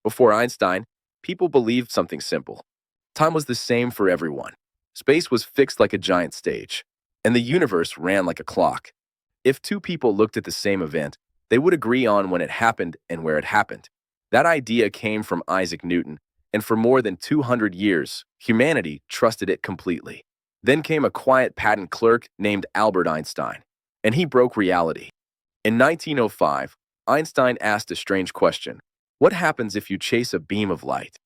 Before Einstein, people believed something simple. Time was the same for everyone. Space was fixed like a giant stage, and the universe ran like a clock. If two people looked at the same event, they would agree on when it happened and where it happened. That idea came from Isaac Newton, and for more than 200 years, humanity trusted it completely. Then came a quiet patent clerk named Albert Einstein, and he broke reality. In 1905, Einstein asked a strange question. What happens if you chase a beam of light?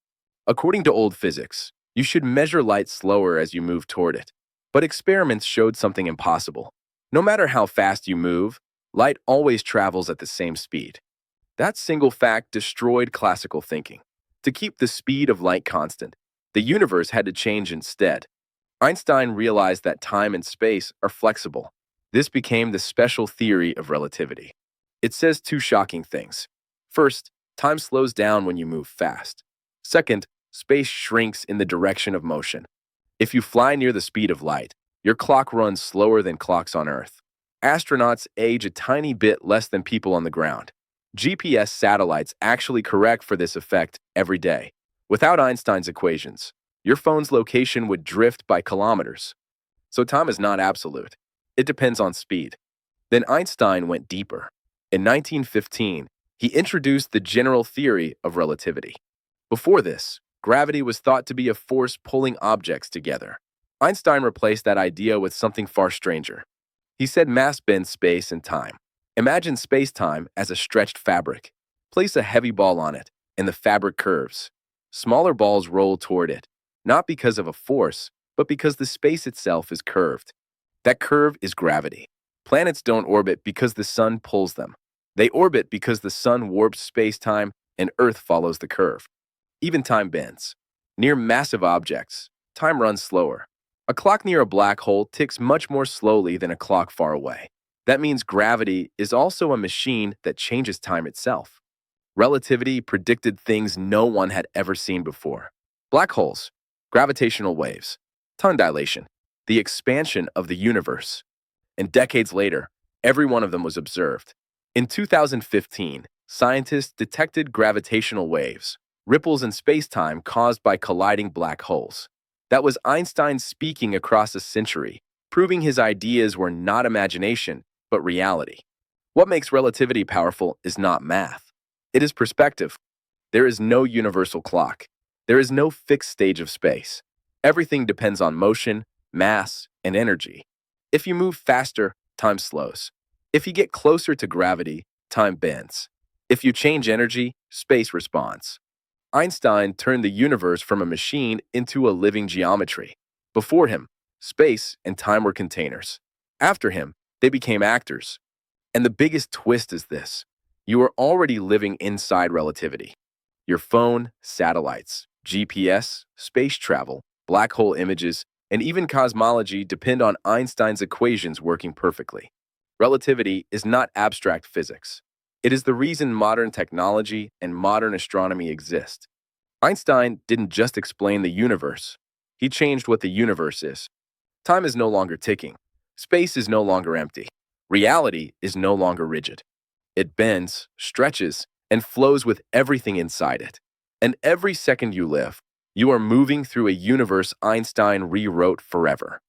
According to old physics, you should measure light slower as you move toward it. But experiments showed something impossible. No matter how fast you move, light always travels at the same speed. That single fact destroyed classical thinking. To keep the speed of light constant, the universe had to change instead. Einstein realized that time and space are flexible. This became the special theory of relativity. It says two shocking things. First, time slows down when you move fast. Second, space shrinks in the direction of motion. If you fly near the speed of light, your clock runs slower than clocks on Earth. Astronauts age a tiny bit less than people on the ground. GPS satellites actually correct for this effect every day. Without Einstein's equations, your phone's location would drift by kilometers. So time is not absolute. It depends on speed. Then Einstein went deeper. In 1915, he introduced the general theory of relativity. Before this, gravity was thought to be a force pulling objects together. Einstein replaced that idea with something far stranger. He said mass bends space and time. Imagine space-time as a stretched fabric. Place a heavy ball on it, and the fabric curves. Smaller balls roll toward it, not because of a force, but because the space itself is curved. That curve is gravity. Planets don't orbit because the sun pulls them. They orbit because the sun warps space-time and Earth follows the curve. Even time bends. Near massive objects, time runs slower. A clock near a black hole ticks much more slowly than a clock far away. That means gravity is also a machine that changes time itself. Relativity predicted things no one had ever seen before. Black holes, gravitational waves, time dilation, the expansion of the universe. And decades later, every one of them was observed. In 2015, scientists detected gravitational waves, ripples in space-time caused by colliding black holes. That was Einstein speaking across a century, proving his ideas were not imagination, but reality. What makes relativity powerful is not math. It is perspective. There is no universal clock. There is no fixed stage of space. Everything depends on motion, mass, and energy. If you move faster, time slows. If you get closer to gravity, time bends. If you change energy, space responds. Einstein turned the universe from a machine into a living geometry. Before him, space and time were containers. After him, they became actors. And the biggest twist is this. You are already living inside relativity. Your phone, satellites, GPS, space travel, black hole images, and even cosmology depend on Einstein's equations working perfectly. Relativity is not abstract physics. It is the reason modern technology and modern astronomy exist. Einstein didn't just explain the universe. He changed what the universe is. Time is no longer ticking. Space is no longer empty. Reality is no longer rigid. It bends, stretches, and flows with everything inside it. And every second you live, you are moving through a universe Einstein rewrote forever.